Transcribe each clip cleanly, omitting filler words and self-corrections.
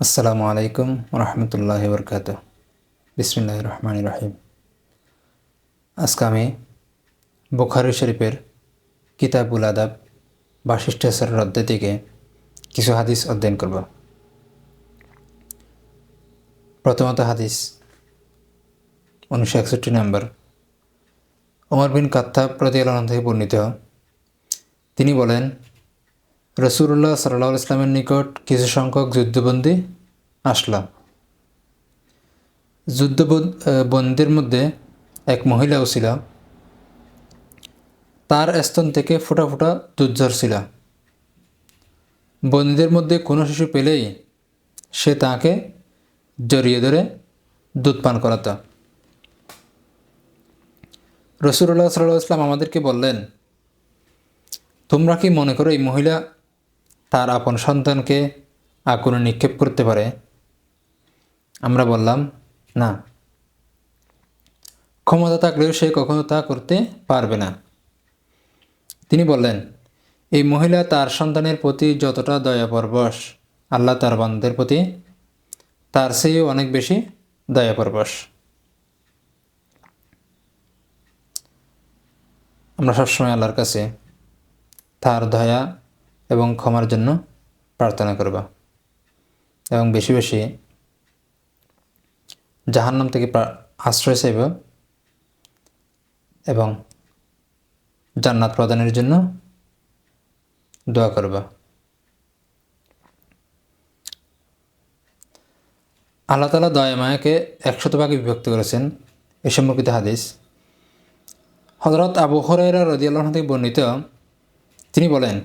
আসসালামু আলাইকুম রহমতুল্লাহি বরকাতুহ। বিসমিল্লাহির রহমানির রহিম। আজকে আমি বুখারী শরীফের কিতাবুল আদাব বা শিষ্টাচারের অধ্যায় থেকে কিছু হাদিস অধ্যয়ন করব। প্রথমত হাদিস 1961 নম্বর। ওমর বিন খাত্তাব রাদিয়াল্লাহু আনহু থেকে বর্ণিত, তিনি বলেন, রাসূলুল্লাহ সাল্লাল্লাহু আলাইহি ওয়াসাল্লামের নিকট কিছু সংখ্যক যুদ্ধবন্দী আসলো। যুদ্ধবন্দীর মধ্যে এক মহিলাও ছিল। তার স্তন থেকে ফোঁটা ফোঁটা দুধ ঝরছিল। বন্দীদের মধ্যে কোনো শিশু পেলেই সে তাকে জড়িয়ে ধরে দুধ পান করাত। রাসূলুল্লাহ সাল্লাল্লাহু আলাইহি ওয়াসাল্লাম আমাদেরকে বললেন, তোমরা কি মনে করো এই মহিলা তার আপন সন্তানকে আগুনে নিক্ষেপ করতে পারে? আমরা বললাম, না, ক্ষমতা থাকলেও সে কখনো তা করতে পারবে না। তিনি বললেন, এই মহিলা তার সন্তানের প্রতি যতটা দয়াপরবশ, আল্লাহ তার বান্দাদের প্রতি তার চেয়েও অনেক বেশি দয়াপরবশ। আমরা সবসময় আল্লাহর কাছে তার দয়া এবং ক্ষমার জন্য প্রার্থনা করব এবং বেশি বেশি জাহান্নাম থেকে আশ্রয় চাইব এবং জান্নাত প্রদানের জন্য দোয়া করব। আল্লাহ তাআলা দয়া মায়াকে 100 ভাগে বিভক্ত করেছেন। এ সম্পর্কিত হাদিস হযরত আবু হুরায়রা রাদিয়াল্লাহু আনহু থেকে বর্ণিত, তিনি বলেন,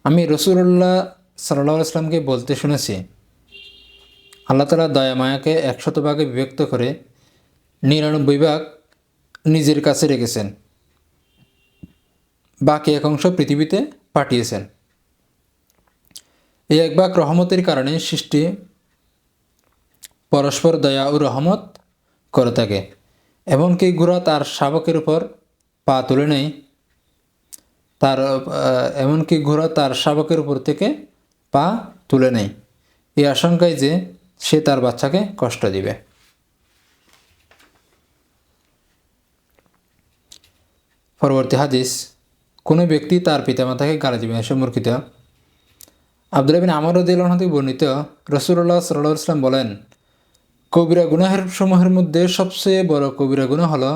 আমি রাসূলুল্লাহ সাল্লাল্লাহু আলাইহি ওয়াসাল্লামকে বলতে শুনেছি, আল্লাহ তাআলা দয়া মায়াকে 100 ভাগে বিভক্ত করে 99 ভাগ নিজের কাছে রেখেছেন, বাকি এক অংশ পৃথিবীতে পাঠিয়েছেন। এই এক ভাগ রহমতের কারণে সৃষ্টি পরস্পর দয়া ও রহমত করে থাকে। এমনকি ঘোড়া তার শাবকের উপর পা তুলে নেয়, এমনকি ঘোড়া তার শাবকের উপর থেকে পা তুলে নেয় এই আশঙ্কায় যে সে তার বাচ্চাকে কষ্ট দিবে। পরবর্তী হাদিস, কোনো ব্যক্তি তার পিতামাতাকে গালি দিবে সম্পর্কিত আব্দুল্লাহ বিন আমর রাদিয়াল্লাহু আনহু থেকে বর্ণিত, রাসূলুল্লাহ সাল্লাল্লাহু আলাইহি ওয়াসাল্লাম বলেন, কবিরা গুনাহের সমূহের মধ্যে সবচেয়ে বড় কবিরা গুনাহ হলো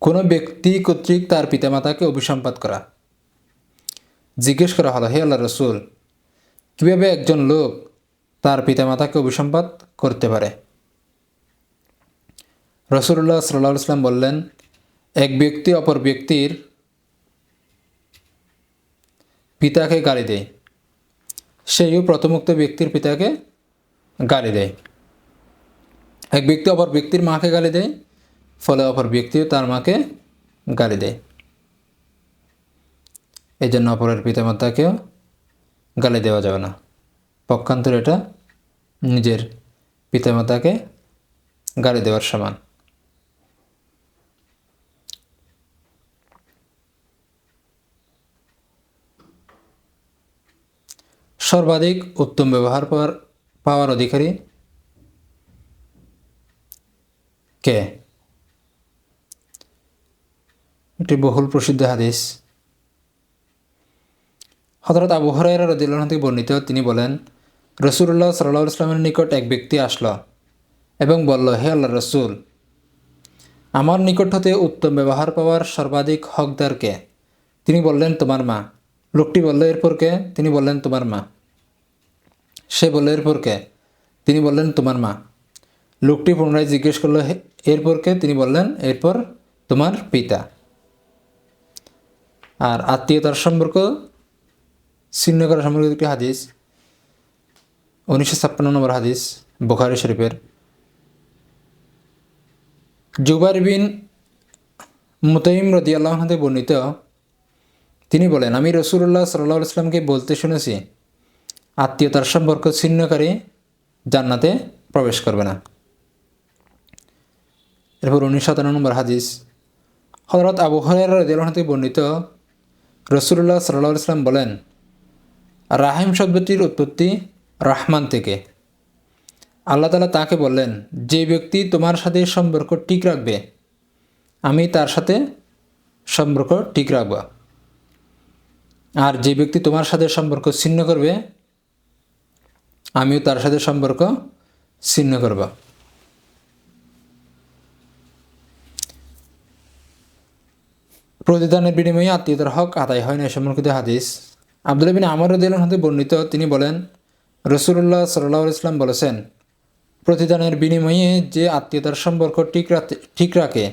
কোনো ব্যক্তি কর্তৃক তার পিতামাতাকে অভিসম্পাত করা। জিজ্ঞেস করা হলো, হে আল্লাহর রাসূল, কীভাবে একজন লোক তার পিতামাতাকে অভিসম্পাত করতে পারে? রাসূলুল্লাহ সাল্লাল্লাহু আলাইহি ওয়াসাল্লাম বললেন, এক ব্যক্তি অপর ব্যক্তির পিতাকে গালি দেয়, সেও প্রথমোক্ত ব্যক্তির পিতাকে গালি দেয়। এক ব্যক্তি অপর ব্যক্তির মাকে গালি দেয়, ফলে অপর ব্যক্তিও তার মাকে গালি দেয়। এই জন্য অপরের পিতামাতাকেও গালি দেওয়া যাবে না। পক্ষান্তরে এটা নিজের পিতামাতাকে গালি দেওয়ার সমান। সর্বাধিক উত্তম ব্যবহার পাওয়ার অধিকারী কে? এটি বহুল প্রসিদ্ধ হাদিস। হযরত আবু হুরায়রা রাদিয়াল্লাহু আনহু থেকে বর্ণিত, তিনি বলেন, রাসূলুল্লাহ সাল্লাল্লাহু আলাইহি ওয়াসাল্লামের নিকট এক ব্যক্তি আসলো এবং বলল, হে আল্লাহর রাসূল, আমার নিকট হতে উত্তম ব্যবহার পাওয়ার সর্বাধিক হকদার কে? তিনি বললেন, তোমার মা। লোকটি বলল, এরপর কে? তিনি বললেন, তোমার মা। সে বলল, এরপর কে? তিনি বললেন, তোমার মা। লোকটি পুনরায় জিজ্ঞেস করল, এরপর কে? তিনি বললেন, এরপর তোমার পিতা। আর আত্মীয়তার সম্পর্ক ছিন্ন করা সম্পর্কিত একটি হাদিস 1956 নম্বর হাদিস বুখারী শরীফের। জুবাইর বিন মুতাইম রাদিয়াল্লাহু আনহু থেকে বর্ণিত, তিনি বলেন, আমি রাসূলুল্লাহ সাল্লাল্লাহু আলাইহি ওয়াসাল্লামকে বলতে শুনেছি, আত্মীয়তার সম্পর্ক ছিন্নকারী জান্নাতে প্রবেশ করবে না। এরপর 1957 নম্বর হাদিস হযরত আবু হুরায়রা রাদিয়াল্লাহু আনহু থেকে বর্ণিত, রাসূলুল্লাহ সাল্লাল্লাহু আলাইহি ওয়াসাল্লাম বলেন, রাহিম শব্দটির উৎপত্তি রহমান থেকে। আল্লাহ তাআলা তাকে বললেন, যে ব্যক্তি তোমার সাথে সম্পর্ক ঠিক রাখবে আমি তার সাথে সম্পর্ক ঠিক রাখব, আর যে ব্যক্তি তোমার সাথে সম্পর্ক ছিন্ন করবে আমিও তার সাথে সম্পর্ক ছিন্ন করব। প্রতিদানের বিনিময়ে আত্মীয়তার হক আদায় হয় না সম্পর্কিত হাদিস। আব্দুল্লাহ বিন আমর রাদিয়াল্লাহু আনহু হতে বর্ণিত, তিনি বলেন, রাসূলুল্লাহ সাল্লাল্লাহু আলাইহি ওয়াসাল্লাম বলেছেন, প্রতিদানের বিনিময়ে যে আত্মীয়তার সম্পর্ক ঠিক রাখে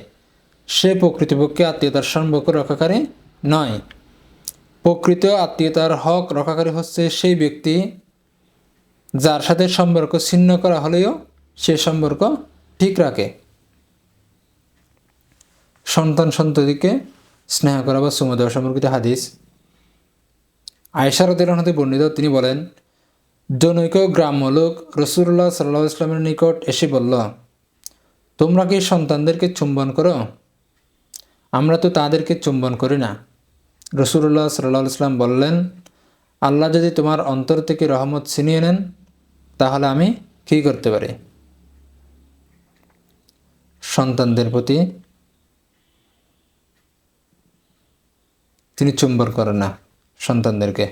সে প্রকৃতপক্ষে আত্মীয়তার সম্পর্ক রক্ষাকারী নয়। প্রকৃত আত্মীয়তার হক রক্ষাকারী হচ্ছে সেই ব্যক্তি যার সাথে সম্পর্ক ছিন্ন করা হলেও সে সম্পর্ক ঠিক রাখে। সন্তান সন্ততিকে স্নেহ করা বা চুমু দেওয়া সম্পর্কিত হাদিস। আয়েশা রাদিয়াল্লাহু আনহা হতে বর্ণিত, তিনি বলেন, জনৈক গ্রাম্য লোক রাসূলুল্লাহ সাল্লাল্লাহু আলাইহি ওয়াসাল্লামের নিকট এসে বলল, তোমরা কি সন্তানদেরকে চুম্বন করো? আমরা তো তাদেরকে চুম্বন করি না। রাসূলুল্লাহ সাল্লাল্লাহু আলাইহি ওয়াসাল্লাম বললেন, আল্লাহ যদি তোমার অন্তর থেকে রহমত ছিনিয়ে নেন তাহলে আমি কী করতে পারি? সন্তানদের প্রতি তিনি চুম্বন করেন না সন্তানদেরকে।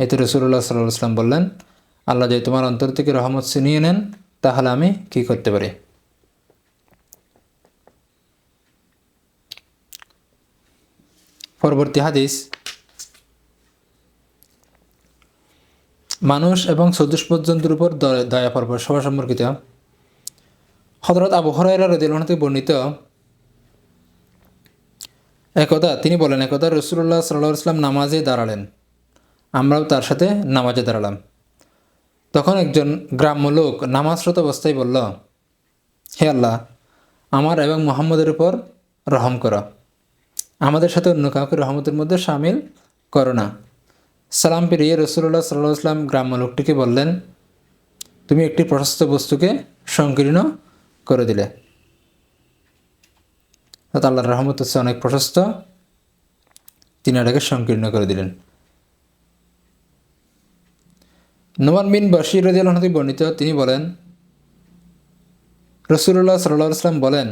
এতে রাসূলুল্লাহ সাল্লাল্লাহু আলাইহি ওয়াসাল্লাম বললেন, আল্লাহ যদি তোমার অন্তর থেকে রহমত ছিনিয়ে নেন তাহলে আমি কী করতে পারি? পরবর্তী হাদিস, মানুষ এবং চতুষ্পদ জন্তুর উপর দয়া পর্ব সভা সম্পর্কিত। হযরত আবু হুরায়রা রাদিয়াল্লাহু আনহু থেকে বর্ণিত, একদা তিনি বলেন, একদা রাসূলুল্লাহ সাল্লাল্লাহু আলাইহি ওয়াসাল্লাম নামাজে দাঁড়ালেন, আমরাও তার সাথে নামাজে দাঁড়ালাম। তখন একজন গ্রাম্য লোক নামাজরত অবস্থায় বলল, হে আল্লাহ, আমার এবং মুহাম্মদের উপর রহম করো, আমাদের সাথে অন্য কাউকে রহমতের মধ্যে শামিল করো না। সালাম পেরিয়ে রাসূলুল্লাহ সাল্লাল্লাহু আলাইহি ওয়াসাল্লাম গ্রাম্য লোকটিকে বললেন, তুমি একটি প্রশস্ত বস্তুকে সংকীর্ণ করে দিলে। আল্লাহর রহমত হচ্ছে অনেক প্রশস্ত, তিনি এটাকে সংকীর্ণ করে দিলেন। নোমান বিন বশীর রাদিয়াল্লাহু আনহু বর্ণিত, তিনি বলেন, রাসূলুল্লাহ সাল্লাল্লাহু আলাইহি ওয়াসাল্লাম বলেন,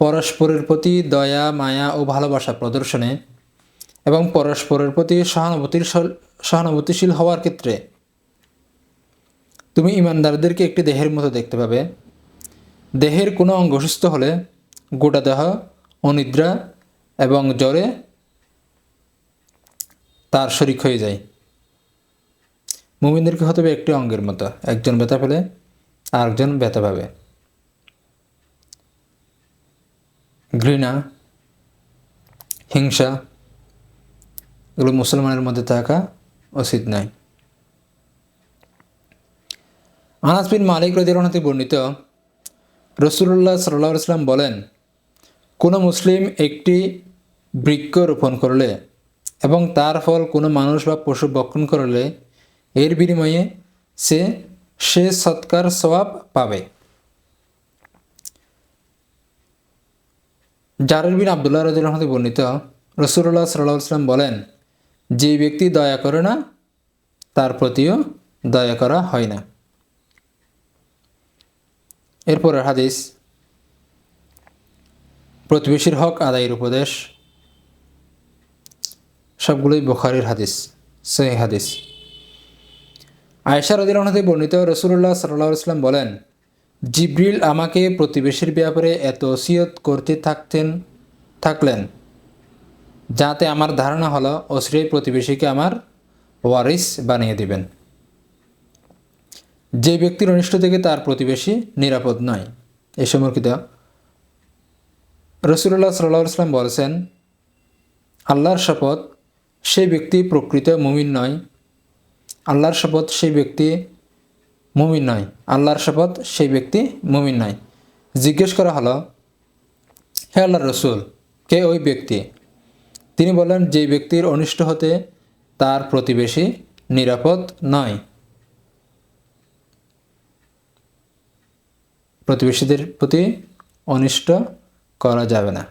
পরস্পরের প্রতি দয়া মায়া ও ভালোবাসা প্রদর্শনে এবং পরস্পরের প্রতি সহানুভূতিশীল হওয়ার ক্ষেত্রে তুমি ইমানদারদেরকে একটি দেহের মতো দেখতে পাবে। দেহের কোনো অঙ্গ অসুস্থ হলে গোটা দেহ অনিদ্রা এবং জ্বরে তার শরীক হয়ে যায়। মুমিনদেরকে হতে হবে একটি অঙ্গের মতো, একজন ব্যথা পেলে আরেকজন ব্যথা পাবে। ঘৃণা, হিংসা এগুলো মুসলমানের মধ্যে থাকা উচিত নয়। আনাস বিন মালিক রাদিয়াল্লাহু আনহু বর্ণিত, রাসূলুল্লাহ সাল্লাল্লাহু আলাইহি ওয়াসাল্লাম বলেন, কোনো মুসলিম একটি বৃক্ষ রোপণ করলে এবং তার ফল কোনো মানুষ বা পশু ভক্ষণ করলে এর বিনিময়ে সে সৎকার সওয়াব পাবে। জারির বিন আব্দুল্লাহ রাদিয়াল্লাহু আনহু বর্ণিত, রাসূলুল্লাহ সাল্লাল্লাহু আলাইহি ওয়াসাল্লাম বলেন, যে ব্যক্তি দয়া করে না তার প্রতিও দয়া করা হয় না। এরপরের হাদিস, প্রতিবেশীর হক আদায়ের উপদেশ। সবগুলোই বুখারীর হাদিস, সহিহ হাদিস। আয়েশা রাদিয়াল্লাহু আনহা বর্ণিত, রাসূলুল্লাহ সাল্লাল্লাহু আলাইহি ওয়াসাল্লাম বলেন, জিবরিল আমাকে প্রতিবেশীর ব্যাপারে এত ওসিয়ত করতে থাকলেন যাতে আমার ধারণা হলো অচিরেই প্রতিবেশীকে আমার ওয়ারিস বানিয়ে দিবেন। যে ব্যক্তির অনিষ্ট থেকে তার প্রতিবেশী নিরাপদ নয়। এ সম্পর্কিত রাসূলুল্লাহ সাল্লাল্লাহু আলাইহি ওয়াসাল্লাম বলেছেন, আল্লাহর শপথ, সেই ব্যক্তি প্রকৃত মুমিন নয়। আল্লাহর শপথ, সেই ব্যক্তি মুমিন নয়। আল্লাহর শপথ, সেই ব্যক্তি মুমিন নয়। জিজ্ঞেস করা হলো, হে আল্লাহর রাসূল, কে ওই ব্যক্তি? তিনি বললেন, যে ব্যক্তির অনিষ্ট হতে তার প্রতিবেশী নিরাপদ নয়। প্রতিবেশীদের প্রতি অনিষ্ট করা যাবে না।